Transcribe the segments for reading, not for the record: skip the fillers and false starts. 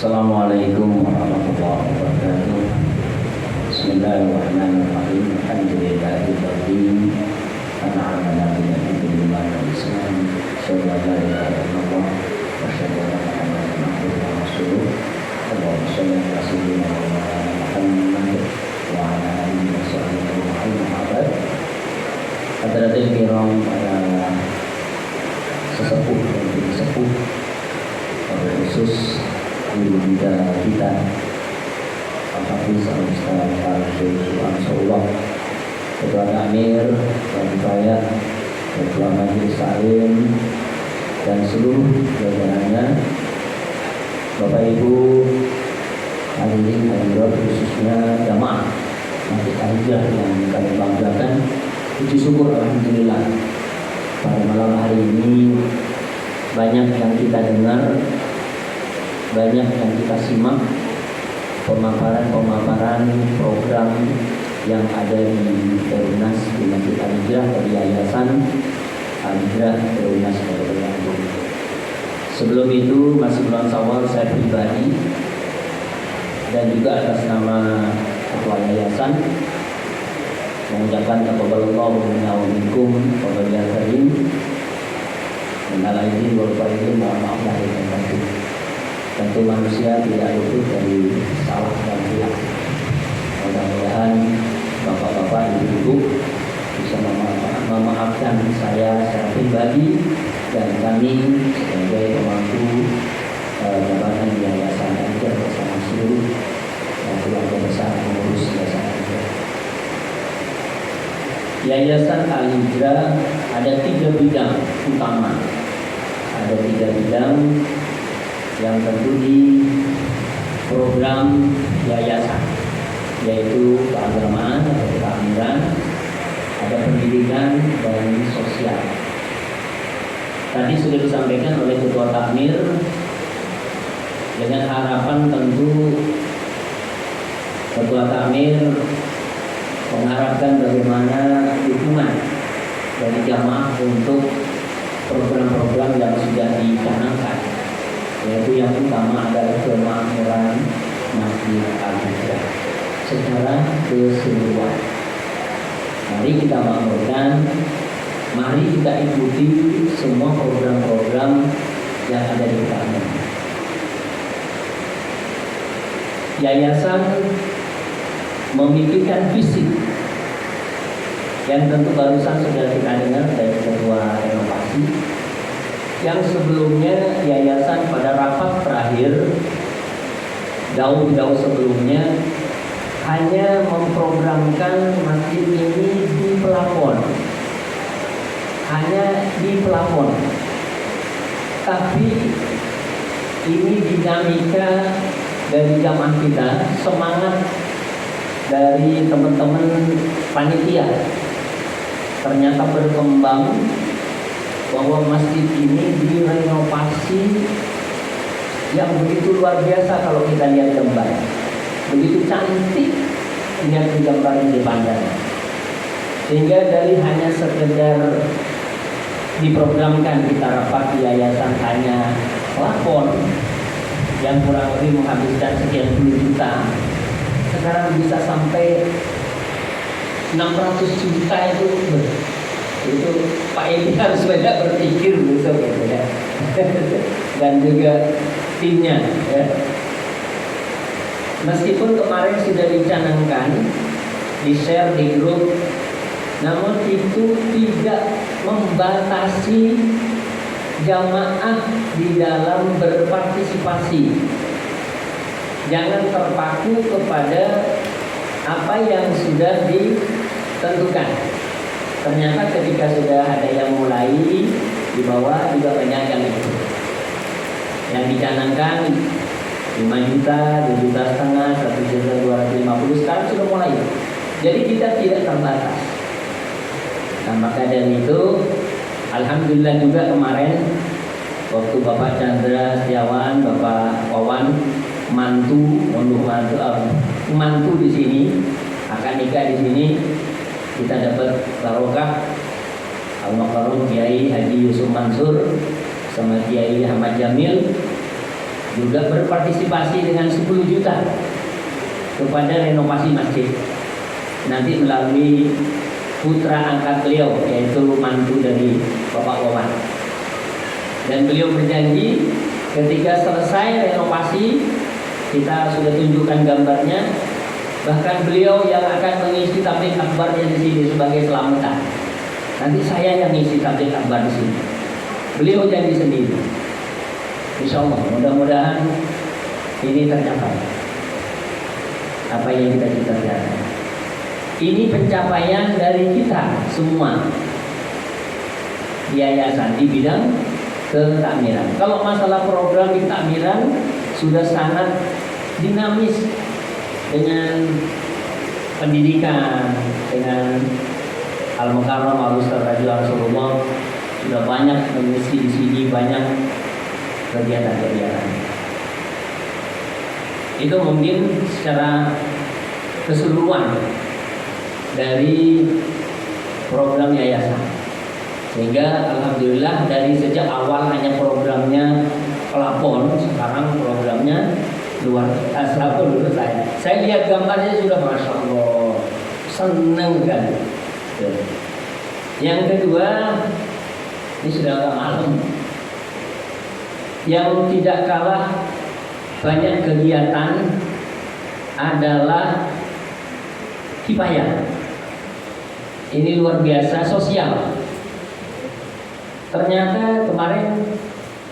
Assalamualaikum warahmatullahi wabarakatuh. Bismillahirrahmanirrahim. Alhamdulillahirabbil an'amana bi ni'matil Islam. Asyhadu an la ilaha illallah wa asyhadu anna Muhammadan abduhu wa rasuluh. Allahumma shalli ala sayyidina Muhammad wa ala alihi wa sahbihi ajma'in. Hadirin kiram, para sesepuh dan sesepuh, khusus guru kita Al-Hafiz Al-Ustaz Al-Syekh Ansarullah, Ketua Amir dan Raya, Ketua Majelis Taklim dan seluruh jajarannya, Bapak Ibu hadirin hadirat, khususnya jamaah Masjid Al-Hijrah yang kami banggakan. Puji syukur alhamdulillah, pada malam hari ini banyak yang kita dengar, banyak yang kita simak pemaparan program yang ada di Perumnas di Masjid Al-Hijrah dari Yayasan Al-Hijrah Perumnas Bandung. Sebelum itu, masih bulan Syawal, saya pribadi dan juga atas nama Ketua Yayasan mengucapkan taqabbalallahu minna wa minkum qabalan karim. Minal aidin wal faizin, mohon maaf lahir dan batin. Tentu manusia tidak luput dari salah dan hilaf. Mudah-mudahan bapak-bapak, ibu-ibu bisa memaafkan saya secara pribadi dan kami sebagai pemangku jabatan Yayasan Al-Hijrah bersama seluruh keluarga besar pengurus Yayasan Al-Hijrah. Yayasan Al-Hijrah ada 3 bidang utama. Ada 3 bidang yang tentu di program yayasan, yaitu keagamaan atau keamiran, ada pendidikan dan sosial. Tadi sudah disampaikan oleh Ketua Takmir dengan harapan tentu Ketua Takmir mengharapkan bagaimana dukungan dari jamaah untuk program-program yang sudah dicanangkan, yaitu yang utama adalah kemakmuran Masjid Al-Hijrah secara keseluruhan. Mari kita makmurkan, mari kita ikuti semua program-program yang ada di kami. Yayasan memikirkan visi yang tentu barusan sudah kita dengar dari Ketua Renovasi, yang sebelumnya yayasan pada rapat terakhir jauh-jauh sebelumnya hanya memprogramkan masjid ini di pelafon, hanya di pelafon. Tapi ini dinamika dari jamaah kita, semangat dari teman-teman panitia ternyata berkembang bahwa masjid ini direnovasi yang begitu luar biasa. Kalau kita lihat gambar, begitu cantik lihat di gambar di pandang, sehingga dari hanya sekedar diprogramkan kita rapat di yayasan hanya plafon yang kurang lebih menghabiskan sekian puluh juta, sekarang bisa sampai 600 juta. Itu Pak Edi harus banyak berpikir besok ya. Dan juga timnya ya. Meskipun kemarin sudah dicanangkan, di-share di grup, namun itu tidak membatasi jamaah di dalam berpartisipasi. Jangan terpaku kepada apa yang sudah ditentukan. Ternyata ketika sudah ada yang mulai di bawah juga banyak yang ikut. Yang dicanangkan 5 juta, 2 juta setengah, 1 juta 250, sekarang sudah mulai. Jadi kita tidak terbatas. Nah, maka dari itu alhamdulillah juga kemarin waktu Bapak Chandra Setiawan, Bapak Wawan mantu di sini, akan nikah di sini, kita dapat barokah Al-Maqarum Kiai Haji Yusuf Mansur sama Kiai Ahmad Jamil juga berpartisipasi dengan 10 juta kepada renovasi masjid. Nanti melalui putra angkat beliau, yaitu mantu dari Bapak Wawan. Dan beliau berjanji ketika selesai renovasi, kita sudah tunjukkan gambarnya, bahkan beliau yang akan mengisi tabligh akbarnya di sini sebagai selamatan. Nanti saya yang ngisi tabligh akbar di sini. Beliau janji sendiri. Insya Allah, mudah-mudahan ini tercapai apa yang kita cita-citakan. Ini pencapaian dari kita semua di yayasan di bidang ketakmiran. Kalau masalah program ketakmiran sudah sangat dinamis dengan pendidikan, dengan Al-Mukarram Al-Ustaz Rasulullah sudah banyak mengisi di sini, banyak kegiatan-kegiatan. Itu mungkin secara keseluruhan dari program yayasan. Sehingga alhamdulillah dari sejak awal hanya programnya pelapon, sekarang programnya luar biasa menurut saya. Saya lihat gambarnya sudah masya Allah, seneng kan. Yang kedua, ini sudah agak malam. Yang tidak kalah banyak kegiatan adalah kifayah. Ini luar biasa sosial. Ternyata kemarin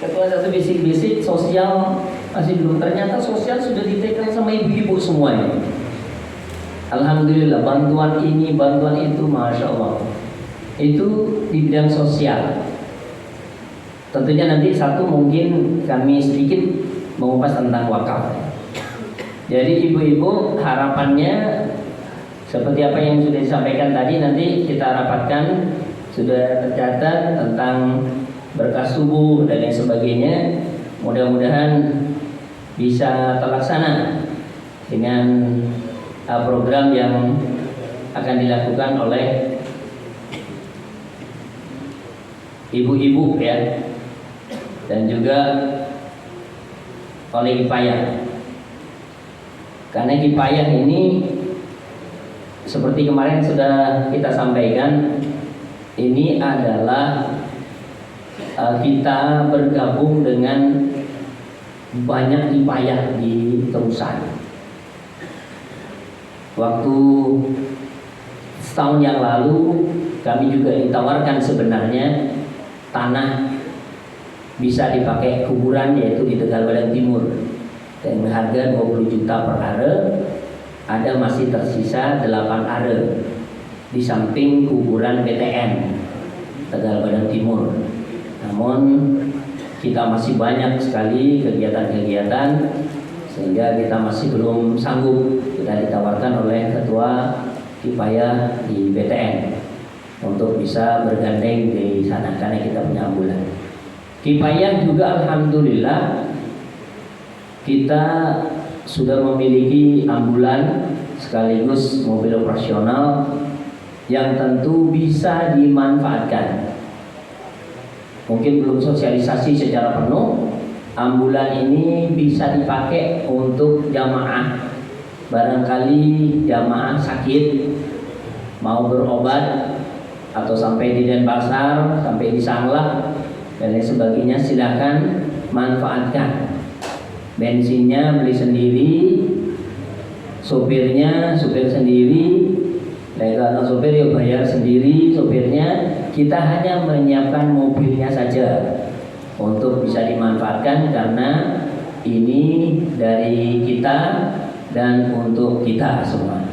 ketua satu bisik-bisik sosial masih belum. Ternyata sosial sudah ditekan sama ibu-ibu semuanya. Alhamdulillah, bantuan ini, bantuan itu, masya Allah. Itu di bidang sosial. Tentunya nanti satu mungkin kami sedikit mengupas tentang wakaf. Jadi ibu-ibu harapannya seperti apa yang sudah disampaikan tadi, nanti kita rapatkan, sudah tercatat tentang berkas subuh dan lain sebagainya. Mudah-mudahan bisa terlaksana dengan program yang akan dilakukan oleh ibu-ibu ya, dan juga oleh kifayah. Karena kifayah ini seperti kemarin sudah kita sampaikan, ini adalah kita bergabung dengan banyak kifayah di Terusan. Waktu setahun yang lalu kami juga ditawarkan sebenarnya tanah bisa dipakai kuburan, yaitu di Tegal Badan Timur, dengan harga 20 juta per are. Ada masih tersisa 8 are di samping kuburan BTN Tegal Badan Timur. Namun kita masih banyak sekali kegiatan-kegiatan sehingga kita masih belum sanggup. Kita ditawarkan oleh ketua kifayah di BTN untuk bisa bergandeng di sana karena kita punya ambulan. Kifayah juga alhamdulillah kita sudah memiliki ambulan sekaligus mobil operasional yang tentu bisa dimanfaatkan. Mungkin belum sosialisasi secara penuh. Ambulan ini bisa dipakai untuk jamaah. Barangkali jamaah sakit, mau berobat, atau sampai di Denpasar, sampai di Sanglah dan lain sebagainya, silakan manfaatkan. Bensinnya beli sendiri, sopirnya supir sendiri, kalau sopir ya bayar sendiri sopirnya. Kita hanya menyiapkan mobilnya saja untuk bisa dimanfaatkan, karena ini dari kita dan untuk kita semua.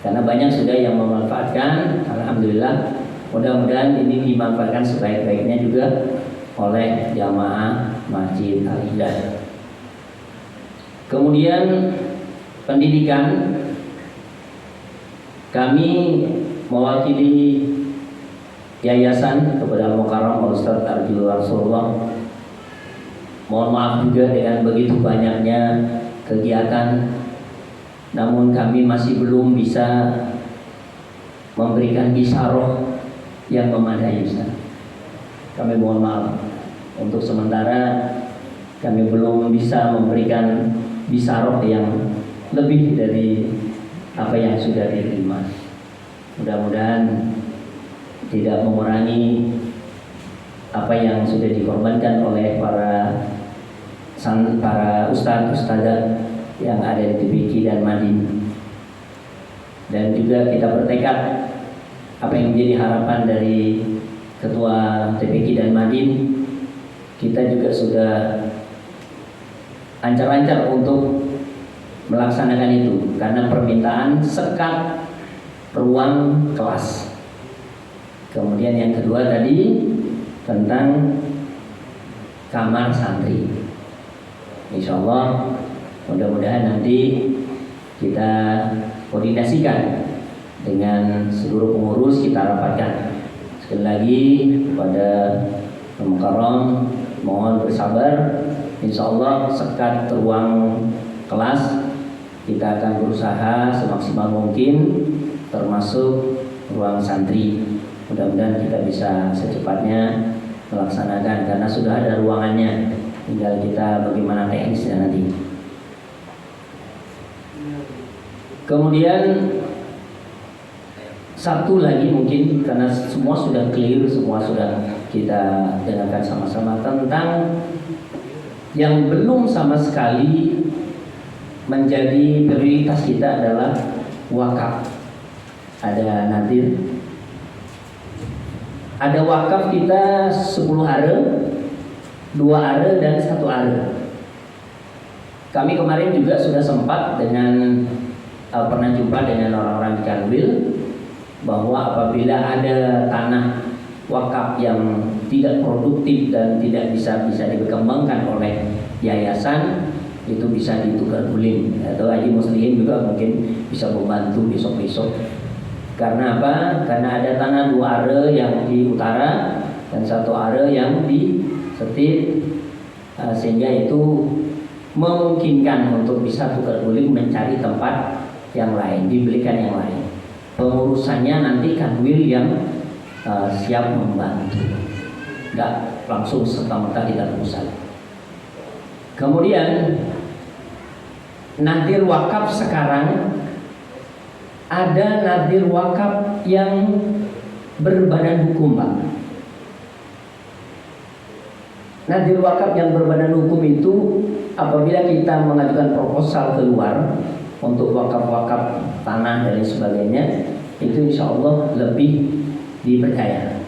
Karena banyak sudah yang memanfaatkan, alhamdulillah. Mudah-mudahan ini dimanfaatkan sebaik-baiknya juga oleh jamaah Masjid Al-Hidayah. Kemudian pendidikan, kami mewakili yayasan kepada Al-Mukarram Al-Ustaz Rasulullah. Mohon maaf juga dengan begitu banyaknya kegiatan, namun kami masih belum bisa memberikan bisaroh yang memadai, Ustaz. Kami mohon maaf. Untuk sementara kami belum bisa memberikan bisaroh yang lebih dari apa yang sudah diterima. Mudah-mudahan tidak mengurangi apa yang sudah dikorbankan oleh para ustadz-ustadzah yang ada di TPQ dan Madin. Dan juga kita bertekad apa yang menjadi harapan dari Ketua TPQ dan Madin, kita juga sudah lancar-lancar untuk melaksanakan itu karena permintaan sekat ruang kelas. Kemudian yang kedua tadi tentang kamar santri. Insya Allah mudah-mudahan nanti kita koordinasikan dengan seluruh pengurus, kita rapatkan. Sekali lagi kepada Mukarram mohon bersabar. Insya Allah sekat ruang kelas kita akan berusaha semaksimal mungkin, termasuk ruang santri. Mudah-mudahan kita bisa secepatnya melaksanakan karena sudah ada ruangannya, tinggal kita bagaimana teknisnya nanti. Kemudian satu lagi mungkin karena semua sudah clear, semua sudah kita dengarkan sama-sama tentang yang belum sama sekali menjadi prioritas kita adalah wakaf. Ada nadir, ada wakaf kita 10 are, 2 are dan 1 are. Kami kemarin juga sudah sempat dengan pernah jumpa dengan orang-orang di Kanwil bahwa apabila ada tanah wakaf yang tidak produktif dan tidak bisa dikembangkan oleh yayasan, itu bisa ditukar guling, atau Haji Muslimin juga mungkin bisa membantu besok-besok. Karena apa? Karena ada tanah 2 are yang di utara dan 1 are yang di Setit, sehingga itu memungkinkan untuk bisa tukar guling mencari tempat yang lain, dibelikan yang lain. Pengurusannya nanti Kanwil yang siap membantu, nggak langsung serta-merta kita pusat. Kemudian nadir wakaf sekarang ada nadir wakaf yang berbadan hukum, Pak. Nadir wakaf yang berbadan hukum itu apabila kita mengajukan proposal keluar untuk wakaf-wakaf tanah dan sebagainya, itu insya Allah lebih dipercaya.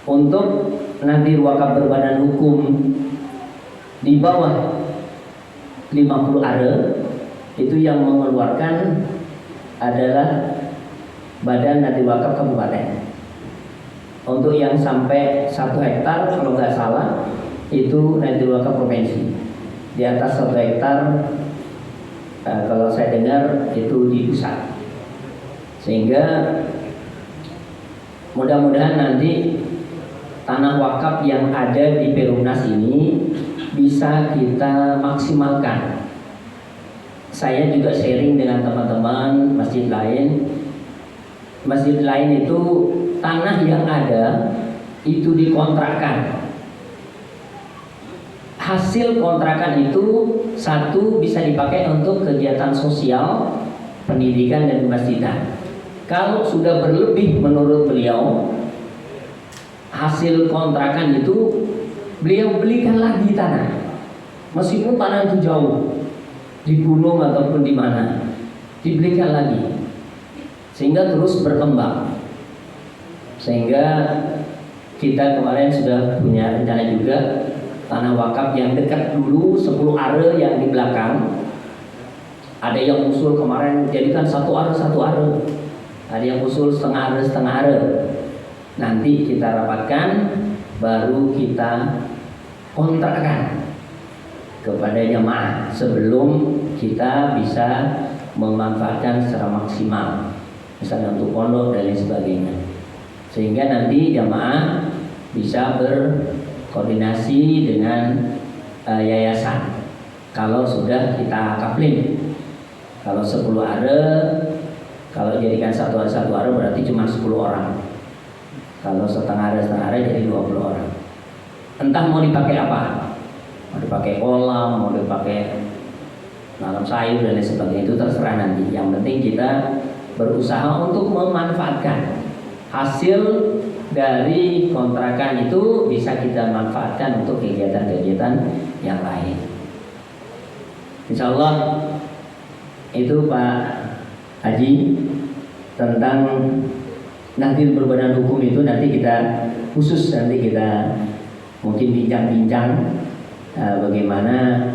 Untuk nadir wakaf berbadan hukum di bawah 50 are itu yang mengeluarkan adalah Badan Nadir Wakaf Kabupaten. Untuk yang sampai 1 hektar kalau nggak salah itu Nadir Wakaf Provinsi. Di atas 1 hektar kalau saya dengar itu di pusat. Sehingga mudah-mudahan nanti tanah wakaf yang ada di Perumnas ini bisa kita maksimalkan. Saya juga sharing dengan teman-teman masjid lain. Masjid lain itu tanah yang ada itu dikontrakkan. Hasil kontrakan itu satu bisa dipakai untuk kegiatan sosial, pendidikan dan masjidan. Kalau sudah berlebih menurut beliau, hasil kontrakan itu beliau belikan lagi tanah, meskipun tanah itu jauh di gunung ataupun di mana, dibelikan lagi sehingga terus berkembang. Sehingga kita kemarin sudah punya rencana juga tanah wakaf yang dekat dulu 10 are yang di belakang. Ada yang usul kemarin jadikan 1 are 1 are, ada yang usul setengah are. Nanti kita rapatkan, baru kita kontrakkan kepada jamaah sebelum kita bisa memanfaatkan secara maksimal, misalnya untuk pondok dan lain sebagainya, sehingga nanti jamaah bisa berkoordinasi dengan yayasan. Kalau sudah kita kapling, kalau 10 are, kalau jadikan 1 are berarti cuma 10 orang. Kalau setengah are jadi 20 orang. Entah mau dipakai apa, mau dipakai kolam, mau dipakai nanam sayur dan lain sebagainya, itu terserah nanti. Yang penting kita berusaha untuk memanfaatkan hasil dari kontrakan itu, bisa kita manfaatkan untuk kegiatan-kegiatan yang lain. Insya Allah itu Pak Haji tentang nanti berbadan hukum itu nanti kita khusus, nanti kita mungkin bincang-bincang bagaimana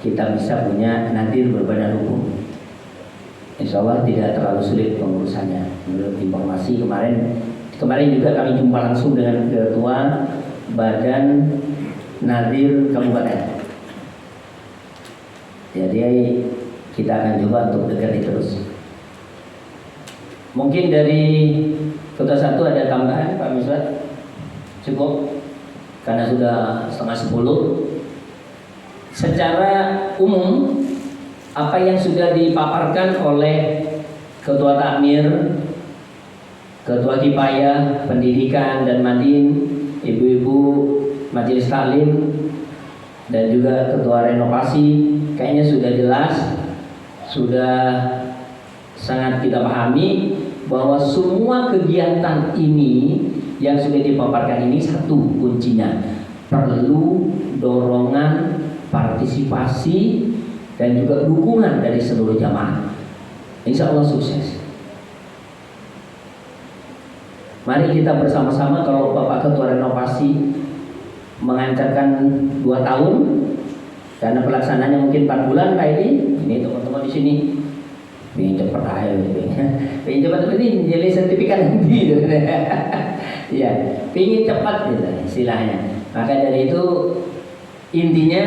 kita bisa punya nadir berbadan hukum. Insya Allah tidak terlalu sulit pengurusannya. Menurut informasi kemarin juga kami jumpa langsung dengan Ketua Badan Nadir Kabupaten. Jadi kita akan coba untuk dekati terus. Mungkin dari Kota 1 ada tambahan Pak Misbah? Cukup? Karena sudah 9:30. Secara umum apa yang sudah dipaparkan oleh Ketua Takmir, Ketua Kifayah, Pendidikan dan Madin, Ibu-ibu Majelis Taklim, dan juga Ketua Renovasi, kayaknya sudah jelas, sudah sangat kita pahami bahwa semua kegiatan ini yang sudah dipaparkan ini, satu kuncinya perlu dorongan, partisipasi dan juga dukungan dari seluruh jamaah. Insya Allah sukses. Mari kita bersama-sama, kalau Bapak Ketua Renovasi mengancarkan 2 tahun, karena pelaksananya mungkin 4 bulan Pak ini teman-teman di sini pengen cepat aja, pengen cepat ini jadi sertifikat nanti, ya, pengen cepat gitu istilahnya. Maka dari itu intinya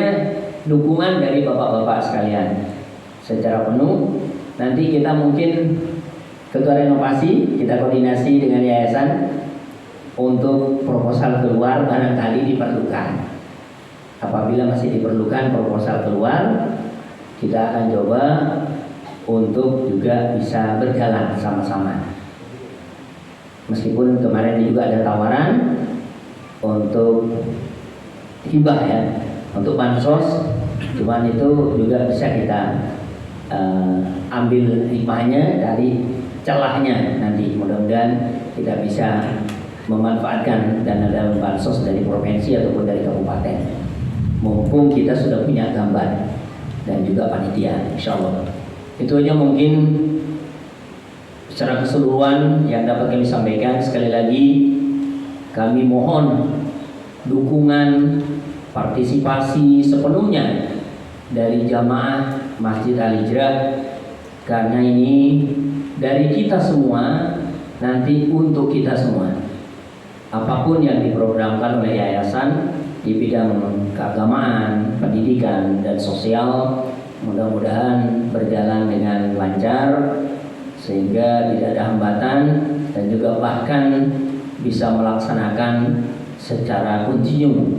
dukungan dari bapak-bapak sekalian secara penuh. Nanti kita mungkin Ketua Renovasi kita koordinasi dengan yayasan untuk proposal keluar, barangkali diperlukan. Apabila masih diperlukan proposal keluar, kita akan coba untuk juga bisa berjalan sama-sama. Meskipun kemarin juga ada tawaran untuk hibah ya, untuk bansos, cuman itu juga bisa kita ambil hibahnya dari celahnya nanti. Mudah-mudahan kita bisa memanfaatkan dana bansos dari provinsi ataupun dari kabupaten. Mumpung kita sudah punya gambar dan juga panitia, insya Allah. Itu aja mungkin secara keseluruhan yang dapat kami sampaikan. Sekali lagi kami mohon dukungan, partisipasi sepenuhnya dari jamaah Masjid Al-Hijrah, karena ini dari kita semua, nanti untuk kita semua. Apapun yang diprogramkan oleh yayasan di bidang keagamaan, pendidikan dan sosial, mudah-mudahan berjalan dengan lancar sehingga tidak ada hambatan, dan juga bahkan bisa melaksanakan secara kontinu,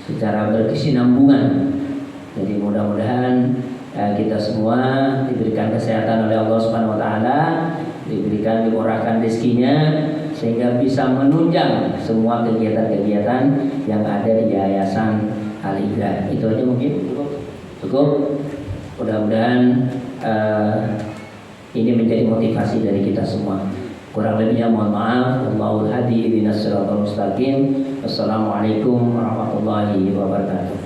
secara berkesinambungan. Jadi mudah-mudahan kita semua diberikan kesehatan oleh Allah Subhanahu wa taala, diberikan dimurahkan rezekinya sehingga bisa menunjang semua kegiatan-kegiatan yang ada di Yayasan Al-Hijrah. Itu aja mungkin cukup. Mudah-mudahan ini menjadi motivasi dari kita semua. Kurang lebihnya mohon maaf. Wallahul hadi ihdinas siratal mustaqim. Wassalamualaikum warahmatullahi wabarakatuh.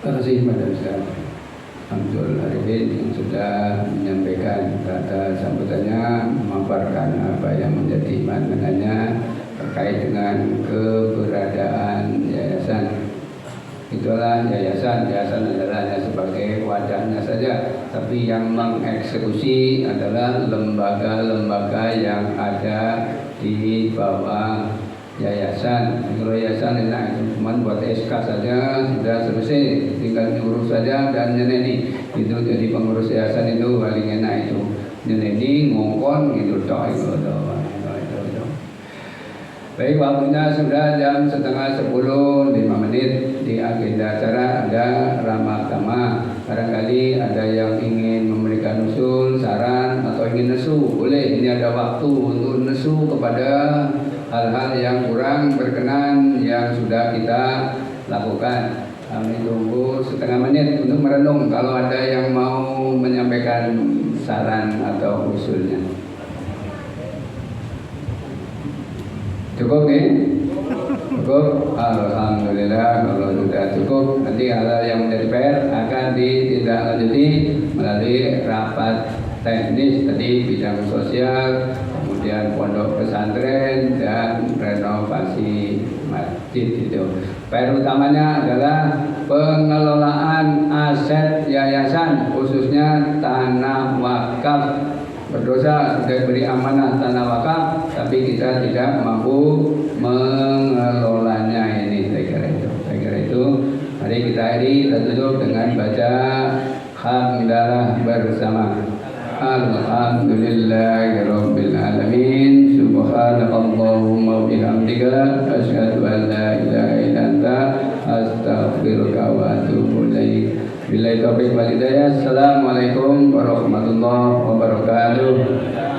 Terima kasih pada Ustaz Syamsul Arifin yang sudah menyampaikan kata sambutannya, memaparkan apa yang menjadi maknanya terkait dengan keberadaan yayasan. Itulah yayasan. Yayasan adalah hanya sebagai wadahnya saja, tapi yang mengeksekusi adalah lembaga-lembaga yang ada di bawah yayasan. Kalau yayasan enak, cuma buat SK saja sudah selesai, tinggal diurus saja dan nyeneni. Itu jadi pengurus yayasan itu paling enak, itu nyeneni, ngongkon gitu toh itu. Baik, waktunya sudah jam 9:30, 5 menit. Di agenda acara ada ramah tamah. Barangkali ada yang ingin memberikan usul, saran atau ingin nesu, boleh. Ini ada waktu untuk nesu kepada hal-hal yang kurang berkenan yang sudah kita lakukan. Kami tunggu setengah menit untuk merenung kalau ada yang mau menyampaikan saran atau usulnya. Cukup nih? Cukup? Alhamdulillah kalau sudah cukup. Nanti hal yang menjadi PR akan ditindaklanjuti melalui rapat teknis tadi bidang sosial, kemudian pondok pesantren dan renovasi masjid itu. PR utamanya adalah pengelolaan aset yayasan khususnya tanah wakaf. Berdosa sudah beri amanah tanah wakaf, tapi kita tidak mampu mengelolanya ini. Saya kira itu. Mari kita akhiri, kita tutup dengan baca hamdalah bersama. Alhamdulillahirabbil alamin. Subhanakallahumma wa bihamdika asyhadu an la ilaha illa anta astaghfiruka wa atubu ilaik. Billahi taufiq wal hidayah. Assalamualaikum warahmatullahi wabarakatuh.